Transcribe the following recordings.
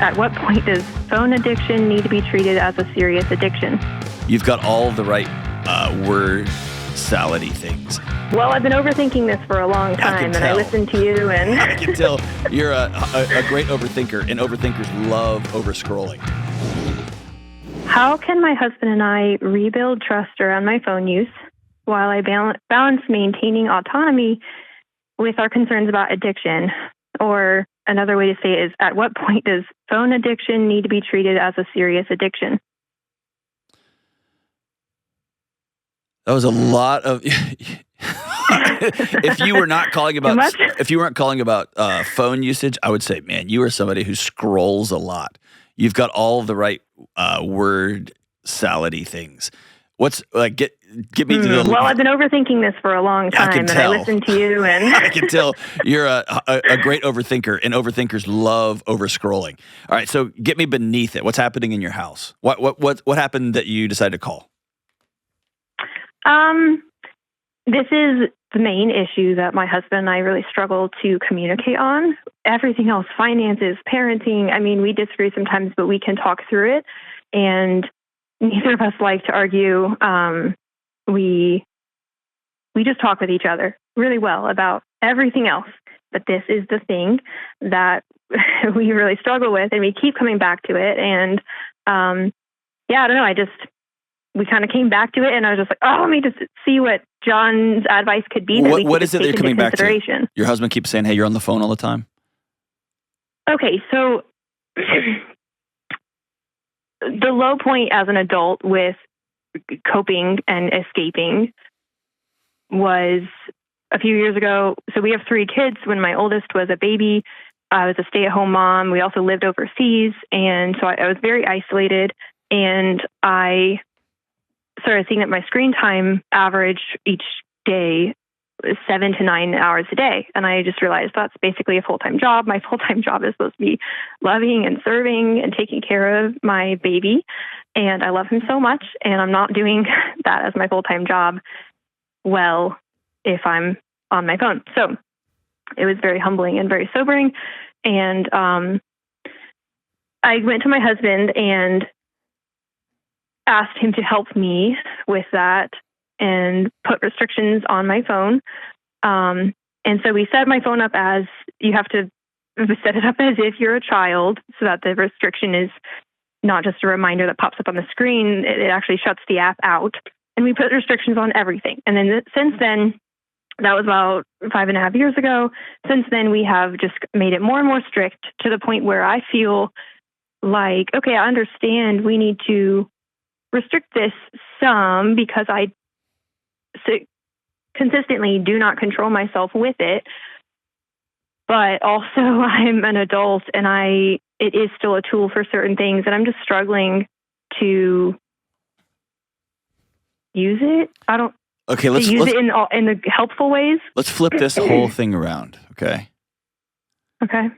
At what point does phone addiction need to be treated as a serious addiction? You've got all the right word salady things. Well, I've been overthinking this for a long time, and I listened to you, and I can tell you're a great overthinker, and overthinkers love over-scrolling. How can my husband and I rebuild trust around my phone use while I balance maintaining autonomy with our concerns about addiction? Or another way to say it is, at what point does phone addiction need to be treated as a serious addiction? That was a lot of... If you weren't calling about phone usage, I would say, man, you are somebody who scrolls a lot. You've got all the right word salady things. What's like? Get me to the. Well, I've been overthinking this for a long time, and I listened to you, and I can tell you're a great overthinker, and overthinkers love over-scrolling. All right, so get me beneath it. What's happening in your house? What happened that you decided to call? This is the main issue that my husband and I really struggle to communicate on. Everything else, finances, parenting, I mean, we disagree sometimes, but we can talk through it. And neither of us like to argue. We just talk with each other really well about everything else. But this is the thing that we really struggle with, and we keep coming back to it. And I don't know. We kind of came back to it, and I was just like, let me just see what John's advice could be. What is it that you're coming back to? Your husband keeps saying, hey, you're on the phone all the time? Okay, so the low point as an adult with coping and escaping was a few years ago. So we have 3 kids. When my oldest was a baby, I was a stay-at-home mom. We also lived overseas, and so I was very isolated, and I started seeing that my screen time average each day is 7 to 9 hours a day. And I just realized that's basically a full-time job. My full-time job is supposed to be loving and serving and taking care of my baby. And I love him so much. And I'm not doing that as my full-time job well if I'm on my phone. So it was very humbling and very sobering. And I went to my husband and asked him to help me with that and put restrictions on my phone. And so we set my phone up as, you have to set it up as if you're a child, so that the restriction is not just a reminder that pops up on the screen. It actually shuts the app out. And we put restrictions on everything. And then since then, that was about 5.5 years ago. Since then, we have just made it more and more strict to the point where I feel like, okay, I understand we need to restrict this some because I consistently do not control myself with it. But also I'm an adult, and it is still a tool for certain things, and I'm just struggling to use it. Let's use it in the helpful ways. Let's flip this whole thing around, okay? Okay.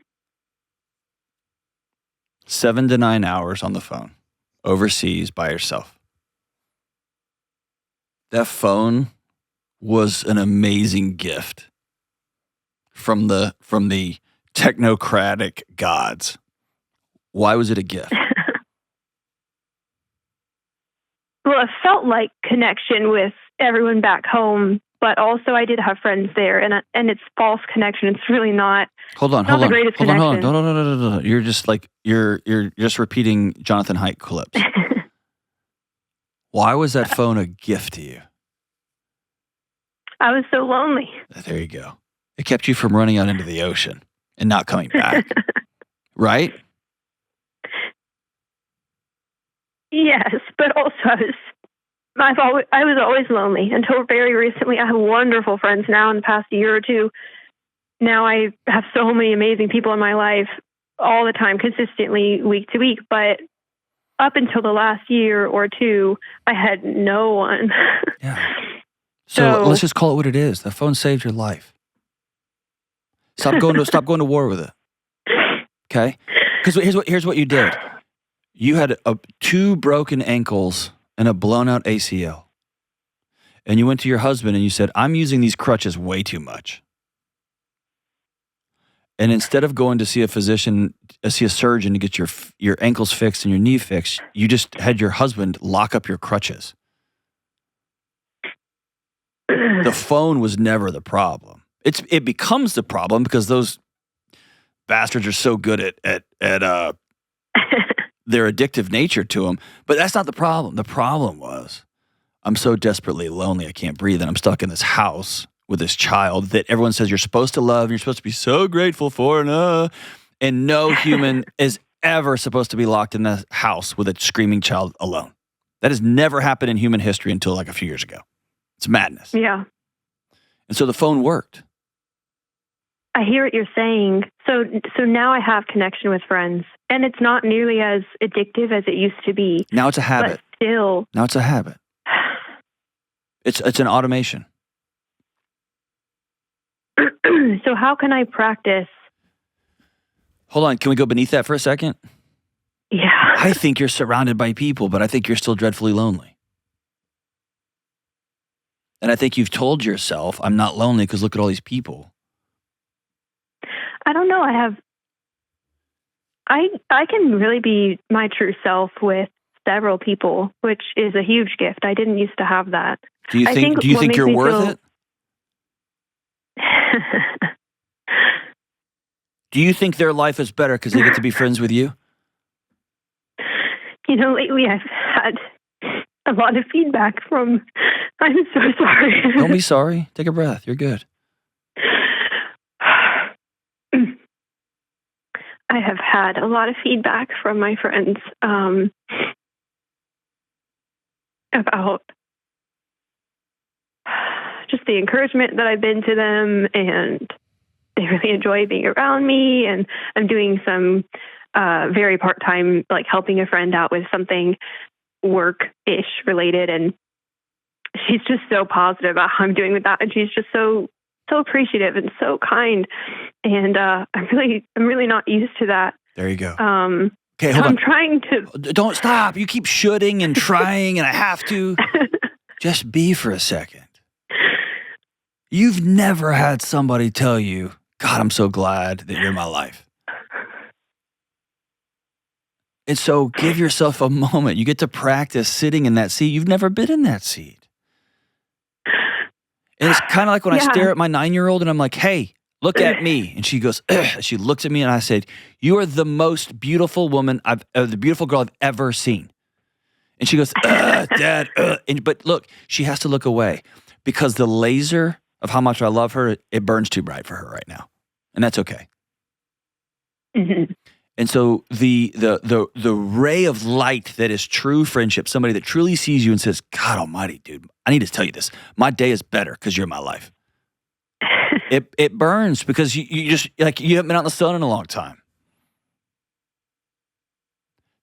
7 to 9 hours on the phone, overseas by yourself. That phone was an amazing gift from the technocratic gods. Why was it a gift? Well, it felt like connection with everyone back home, but also I did have friends there, and it's false connection. It's really not. Hold on. The greatest connection. No. You're just repeating Jonathan Haidt clips. Why was that phone a gift to you? I was so lonely. There you go. It kept you from running out into the ocean and not coming back, right? Yes, but also I was always lonely until very recently. I have wonderful friends now in the past year or two. Now I have so many amazing people in my life all the time, consistently, week to week. But up until the last year or two, I had no one. Yeah. So let's just call it what it is. The phone saved your life. Stop going to war with it. Okay? Because here's what you did. You had 2 broken ankles and a blown out ACL. And you went to your husband and you said, I'm using these crutches way too much. And instead of going to see a physician, see a surgeon to get your ankles fixed and your knee fixed, you just had your husband lock up your crutches. The phone was never the problem. It becomes the problem because those bastards are so good at their addictive nature to them. But that's not the problem. The problem was I'm so desperately lonely I can't breathe, and I'm stuck in this house with this child that everyone says you're supposed to love and you're supposed to be so grateful for, and no human is ever supposed to be locked in the house with a screaming child alone. That has never happened in human history until like a few years ago. It's madness. Yeah. And so the phone worked. I hear what you're saying. So now I have connection with friends, and it's not nearly as addictive as it used to be. Now it's a habit. But still. Now it's a habit. It's an automation. So how can I practice? Hold on. Can we go beneath that for a second? Yeah. I think you're surrounded by people, but I think you're still dreadfully lonely. And I think you've told yourself, I'm not lonely because look at all these people. I don't know. I can really be my true self with several people, which is a huge gift. I didn't used to have that. Do you think you're worth it? Do you think their life is better because they get to be friends with you? Lately I've had a lot of feedback from, I'm so sorry. Don't be sorry. Take a breath. You're good. I have had a lot of feedback from my friends about just the encouragement that I've been to them, and they really enjoy being around me. And I'm doing some very part-time, like helping a friend out with something work-ish related. And she's just so positive about how I'm doing with that. And she's just so appreciative and so kind. And I'm really not used to that. There you go. Okay, hold on. I'm trying to. Don't stop. You keep shoulding and trying, and I have to. Just be for a second. You've never had somebody tell you, God, I'm so glad that you're in my life. And so give yourself a moment. You get to practice sitting in that seat. You've never been in that seat. And it's kind of like when I stare at my 9-year-old and I'm like, hey, look at me. And she goes, ugh. She looks at me and I said, you are the most beautiful woman, the beautiful girl I've ever seen. And she goes, Dad. But look, she has to look away because the laser of how much I love her, it burns too bright for her right now. And that's okay. Mm-hmm. And so the ray of light that is true friendship, somebody that truly sees you and says, God almighty, dude, I need to tell you this. My day is better because you're in my life. It burns because you just, like, you haven't been out in the sun in a long time.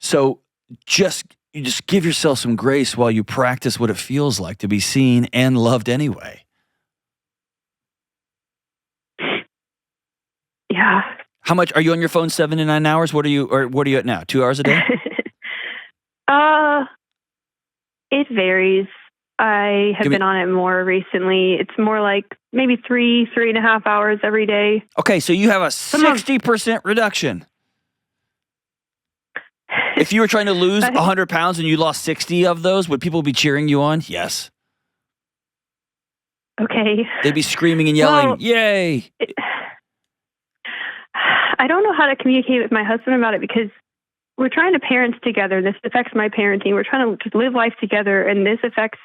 So you just give yourself some grace while you practice what it feels like to be seen and loved anyway. Yeah. How much are you on your phone? 7 to 9 hours? What are you at now? 2 hours a day? It varies. I have been on it more recently. It's more like maybe 3.5 hours every day. Okay, so you have a 60% reduction. If you were trying to lose 100 pounds and you lost 60 of those, would people be cheering you on? Yes. Okay. They'd be screaming and yelling, yay. I don't know how to communicate with my husband about it because we're trying to parent together. This affects my parenting. We're trying to just live life together, and this affects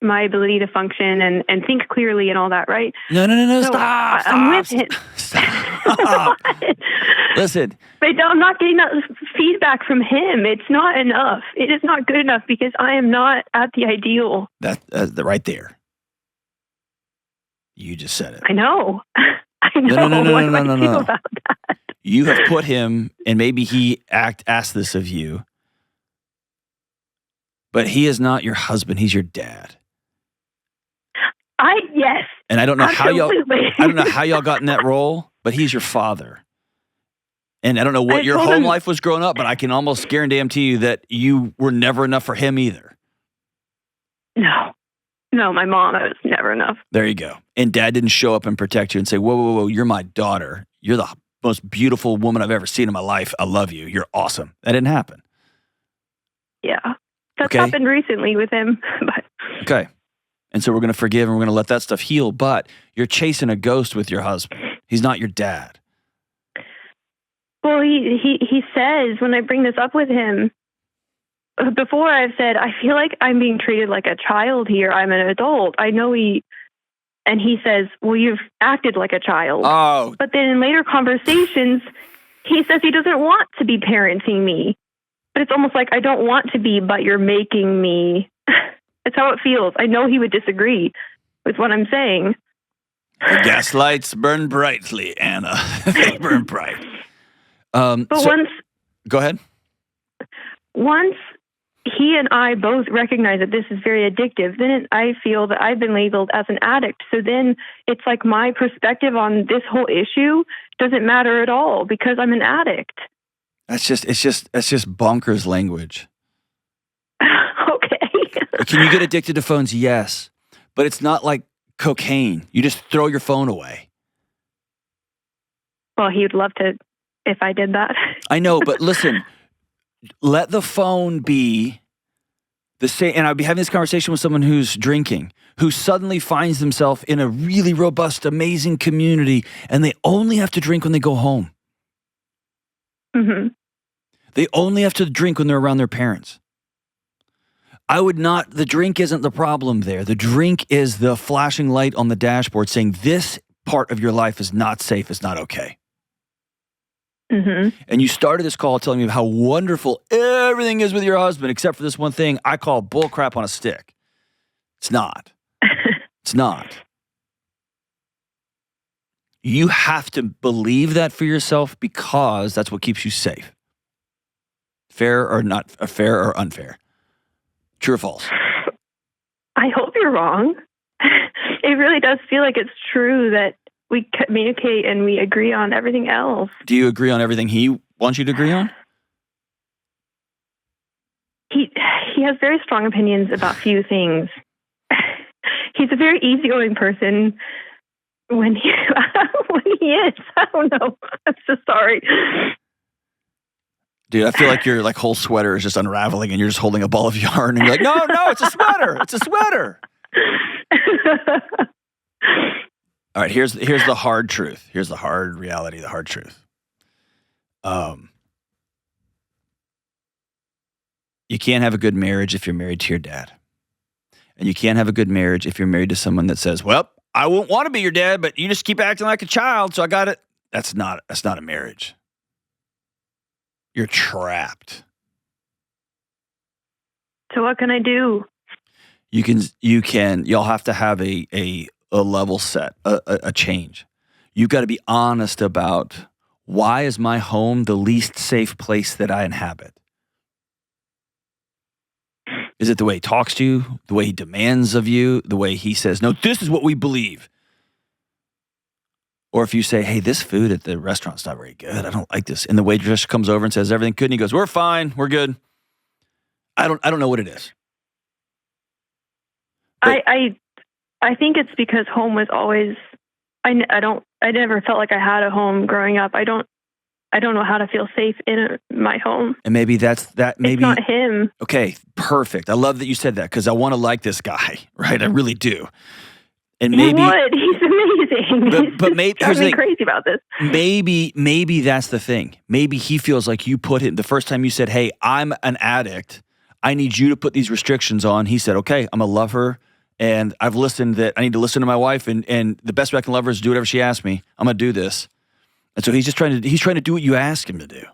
my ability to function and think clearly and all that, right? No, so stop. I'm with him. Stop. Listen. But I'm not getting that feedback from him. It's not enough. It is not good enough because I am not at the ideal. That right there. You just said it. I know. I know. No. About that? You have put him, and maybe he asked this of you, but he is not your husband. He's your dad. Yes. And I don't know absolutely. how y'all got in that role, but he's your father. And I don't know what your home life was growing up, but I can almost guarantee you that you were never enough for him either. No, my mom, I was never enough. There you go. And dad didn't show up and protect you and say, whoa, you're my daughter. You're the most beautiful woman I've ever seen in my life. I love you. You're awesome. That didn't happen. Yeah. That's happened recently with him. But. Okay. And so we're going to forgive and we're going to let that stuff heal. But you're chasing a ghost with your husband. He's not your dad. Well, he says, when I bring this up with him, before I've said, I feel like I'm being treated like a child here. I'm an adult. I know and he says, well, you've acted like a child. Oh. But then in later conversations, he says he doesn't want to be parenting me. But it's almost like I don't want to be, but you're making me. It's how it feels. I know he would disagree with what I'm saying. The gas lights burn brightly, Anna. They burn bright. Go ahead. Once he and I both recognize that this is very addictive, then I feel that I've been labeled as an addict. So then it's like my perspective on this whole issue doesn't matter at all because I'm an addict. That's just bonkers language. Okay. Can you get addicted to phones? Yes. But it's not like cocaine. You just throw your phone away. Well, he'd love to if I did that. I know, but listen, let the phone be the same. And I'd be having this conversation with someone who's drinking, who suddenly finds themselves in a really robust, amazing community, and they only have to drink when they go home. Mm-hmm. They only have to drink when they're around their parents. The drink isn't the problem there. The drink is the flashing light on the dashboard saying this part of your life is not safe, it's not okay. Mm-hmm. And you started this call telling me how wonderful everything is with your husband, except for this one thing I call bull crap on a stick. It's not. It's not. You have to believe that for yourself because that's what keeps you safe. Fair or not, fair or unfair? True or false? I hope you're wrong. It really does feel like it's true that we communicate and we agree on everything else. Do you agree on everything he wants you to agree on? He has very strong opinions about few things. He's a very easygoing person when he is. I don't know. I'm so sorry. Dude, I feel like your whole sweater is just unraveling and you're just holding a ball of yarn and you're like, no, it's a sweater. It's a sweater. All right, here's the hard truth. Here's the hard reality, the hard truth. You can't have a good marriage if you're married to your dad. And you can't have a good marriage if you're married to someone that says, well, I won't want to be your dad, but you just keep acting like a child, so I got it. That's not a marriage. You're trapped. So what can I do? You'll have to have a level set, a change. You've got to be honest about why is my home the least safe place that I inhabit? Is it the way he talks to you, the way he demands of you, the way he says, no, this is what we believe? Or if you say, hey, this food at the restaurant's not very good. I don't like this. And the waitress comes over and says, everything good. And he goes, we're fine. We're good. I don't know what it is. But I think it's because home was always, I never felt like I had a home growing up. I don't know how to feel safe in my home. And maybe that's that. Maybe it's not him. Okay, perfect. I love that you said that because I want to like this guy, right? I really do. And maybe you would. He's amazing. But maybe he's driving me crazy about this. Maybe that's the thing. Maybe he feels like you put him the first time you said, "Hey, I'm an addict. I need you to put these restrictions on." He said, "Okay, I'm gonna love her." And I've listened that I need to listen to my wife, and the best way I can love her is do whatever she asks me. I'm gonna do this. And so he's trying to do what you ask him to do.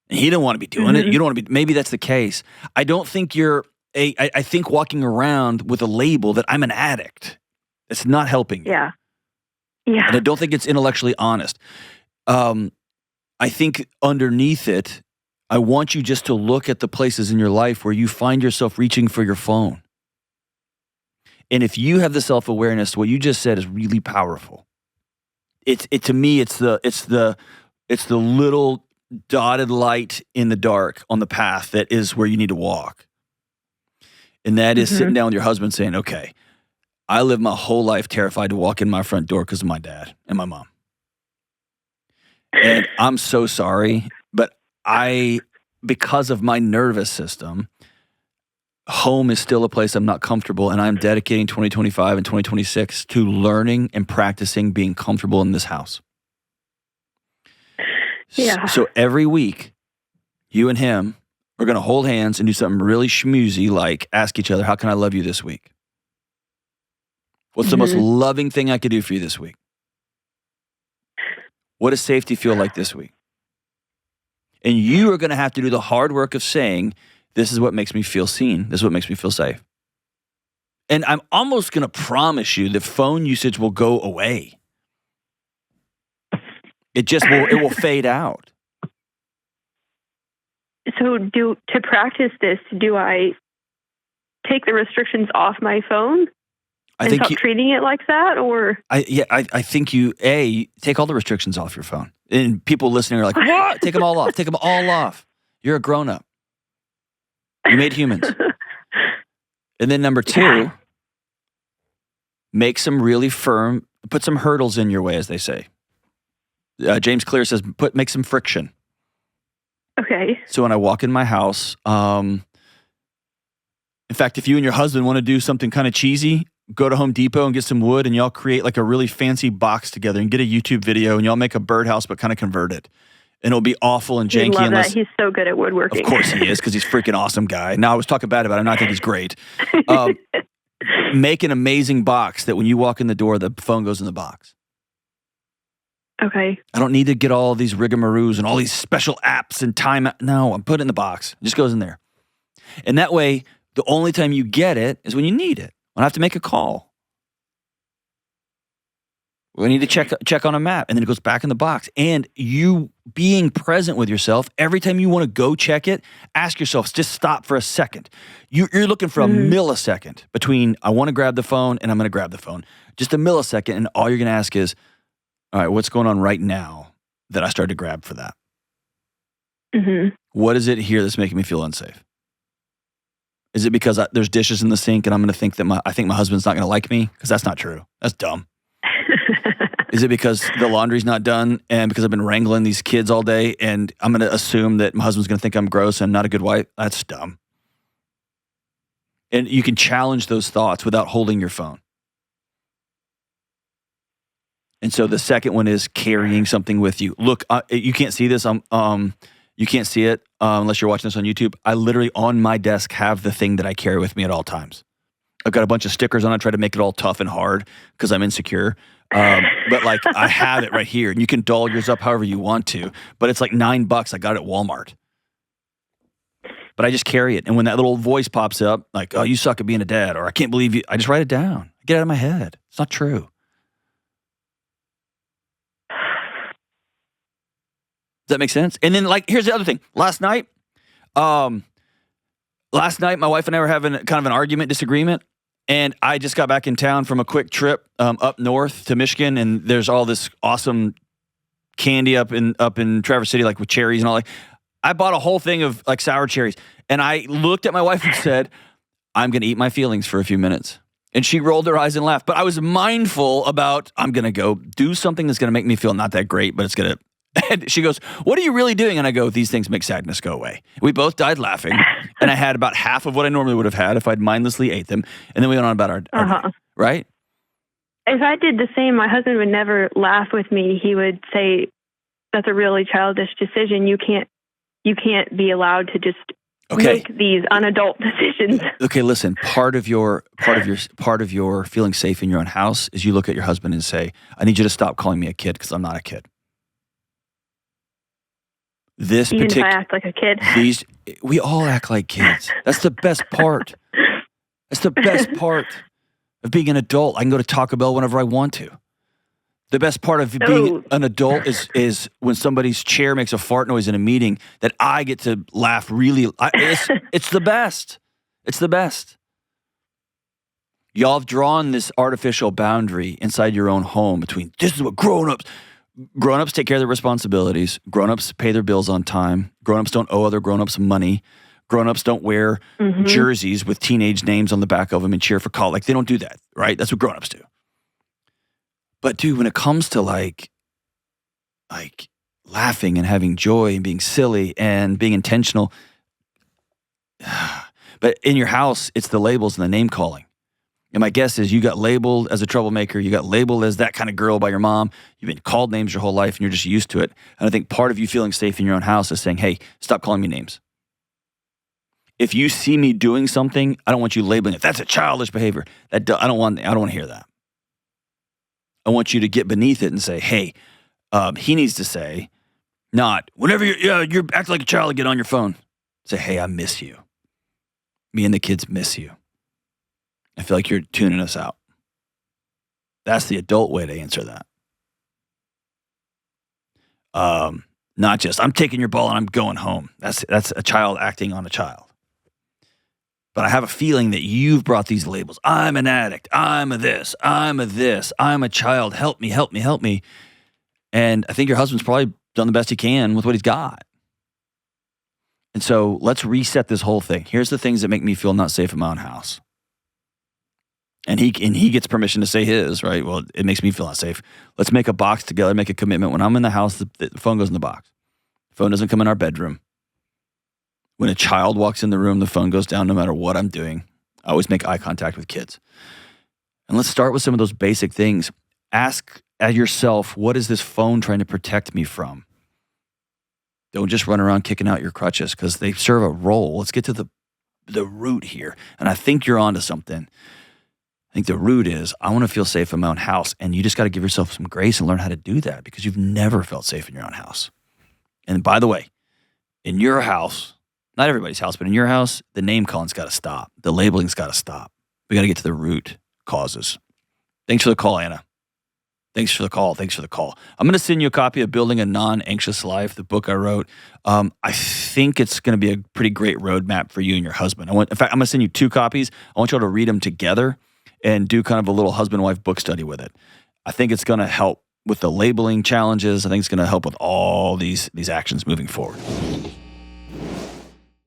And he didn't want to be doing it. You don't want to be. Maybe that's the case. I don't think I think walking around with a label that I'm an addict, it's not helping you. Yeah. And I don't think it's intellectually honest. I think underneath it, I want you just to look at the places in your life where you find yourself reaching for your phone. And if you have the self-awareness, what you just said is really powerful. To me, it's the little dotted light in the dark on the path that is where you need to walk. And that is sitting down with your husband saying, okay, I lived my whole life terrified to walk in my front door because of my dad and my mom. And I'm so sorry, but because of my nervous system, home is still a place I'm not comfortable, and I'm dedicating 2025 and 2026 to learning and practicing being comfortable in this house. Yeah. So every week, you and him are going to hold hands and do something really schmoozy, like ask each other, how can I love you this week? What's the most loving thing I could do for you this week? What does safety feel like this week? And you are going to have to do the hard work of saying, this is what makes me feel seen. This is what makes me feel safe. And I'm almost going to promise you that phone usage will go away. It will fade out. So to practice this, do I take the restrictions off my phone and stop treating it like that? Or I think you take all the restrictions off your phone. And people listening are like, what? Take them all off. Take them all off. You're a grown-up. You made humans. And then number 2, make some really firm, put some hurdles in your way, as they say. James Clear says, make some friction. Okay. So when I walk in my house, in fact, if you and your husband want to do something kind of cheesy, go to Home Depot and get some wood, and y'all create like a really fancy box together and get a YouTube video, and y'all make a birdhouse but kind of convert it. And it'll be awful and janky. Love that. He's so good at woodworking. Of course he is, because he's a freaking awesome guy. Now, I was talking bad about him. I think he's great. Make an amazing box that when you walk in the door, the phone goes in the box. Okay. I don't need to get all these rigamaroos and all these special apps and time. No, I'm putting it in the box. It just goes in there. And that way, the only time you get it is when you need it. When I have to make a call. We need to check on a map, and then it goes back in the box. And you being present with yourself, every time you want to go check it, ask yourself, just stop for a second. You're looking for a millisecond between I want to grab the phone and I'm going to grab the phone. Just a millisecond, and all you're going to ask is, all right, what's going on right now that I started to grab for that? What is it here that's making me feel unsafe? Is it because there's dishes in the sink and I'm going to think that I think my husband's not going to like me? Because that's not true. That's dumb. Is it because the laundry's not done and because I've been wrangling these kids all day and I'm going to assume that my husband's going to think I'm gross and not a good wife? That's dumb. And you can challenge those thoughts without holding your phone. And so the second one is carrying something with you. Look, you can't see this. You can't see it unless you're watching this on YouTube. I literally on my desk have the thing that I carry with me at all times. I've got a bunch of stickers on it, try to make it all tough and hard because I'm insecure. But like I have it right here, and you can doll yours up however you want to. But it's like $9. I got it at Walmart. But I just carry it, and when that little voice pops up, like, "Oh, you suck at being a dad," or "I can't believe you," I just write it down. Get it out of my head. It's not true. Does that make sense? And then, like, here's the other thing. Last night, my wife and I were having kind of an argument, disagreement, and I just got back in town from a quick trip up north to Michigan, and there's all this awesome candy up in Traverse City, like with cherries and all that. I bought a whole thing of like sour cherries, and I looked at my wife and said, "I'm going to eat my feelings for a few minutes." And she rolled her eyes and laughed. But I was mindful about, I'm going to go do something that's going to make me feel not that great, but it's going to. And she goes, "What are you really doing?" And I go, "These things make sadness go away." We both died laughing, and I had about half of what I normally would have had if I'd mindlessly ate them. And then we went on about our day, right? If I did the same, my husband would never laugh with me. He would say, "That's a really childish decision. You can't be allowed to just make these unadult decisions." Okay, listen. Part of your feeling safe in your own house is you look at your husband and say, "I need you to stop calling me a kid because I'm not a kid." Even if I act like a kid. We all act like kids. That's the best part. That's the best part of being an adult. I can go to Taco Bell whenever I want to. The best part of being an adult is when somebody's chair makes a fart noise in a meeting that I get to laugh really. It's the best. It's the best. Y'all have drawn this artificial boundary inside your own home between this is what grown-ups take care of their responsibilities. Grown-ups pay their bills on time. Grown-ups don't owe other grown-ups money. Grown-ups don't wear jerseys with teenage names on the back of them and cheer for college. Like, they don't do that, right? That's what grown-ups do. But, dude, when it comes to, like laughing and having joy and being silly and being intentional. But in your house, it's the labels and the name calling. And my guess is you got labeled as a troublemaker. You got labeled as that kind of girl by your mom. You've been called names your whole life and you're just used to it. And I think part of you feeling safe in your own house is saying, hey, stop calling me names. If you see me doing something, I don't want you labeling it. That's a childish behavior. I don't want to hear that. I want you to get beneath it and say, hey, he needs to say, not, whenever you're acting like a child, get on your phone. Say, hey, I miss you. Me and the kids miss you. I feel like you're tuning us out. That's the adult way to answer that. Not just, I'm taking your ball and I'm going home. That's a child acting on a child. But I have a feeling that you've brought these labels. I'm an addict. I'm a this. I'm a this. I'm a child. Help me, help me, help me. And I think your husband's probably done the best he can with what he's got. And so let's reset this whole thing. Here's the things that make me feel not safe in my own house. And he gets permission to say his, right? Well, it makes me feel not safe. Let's make a box together, make a commitment. When I'm in the house, the phone goes in the box. The phone doesn't come in our bedroom. When a child walks in the room, the phone goes down no matter what I'm doing. I always make eye contact with kids. And let's start with some of those basic things. Ask yourself, what is this phone trying to protect me from? Don't just run around kicking out your crutches because they serve a role. Let's get to the root here. And I think you're onto something. I think the root is, I want to feel safe in my own house. And you just got to give yourself some grace and learn how to do that because you've never felt safe in your own house. And by the way, in your house, not everybody's house, but in your house, the name calling's got to stop. The labeling's got to stop. We got to get to the root causes. Thanks for the call, Anna. Thanks for the call. Thanks for the call. I'm going to send you a copy of Building a Non-Anxious Life, the book I wrote. I think it's going to be a pretty great roadmap for you and your husband. In fact, I'm going to send you 2 copies. I want you all to read them together and do kind of a little husband-wife book study with it. I think it's going to help with the labeling challenges. I think it's going to help with all these actions moving forward.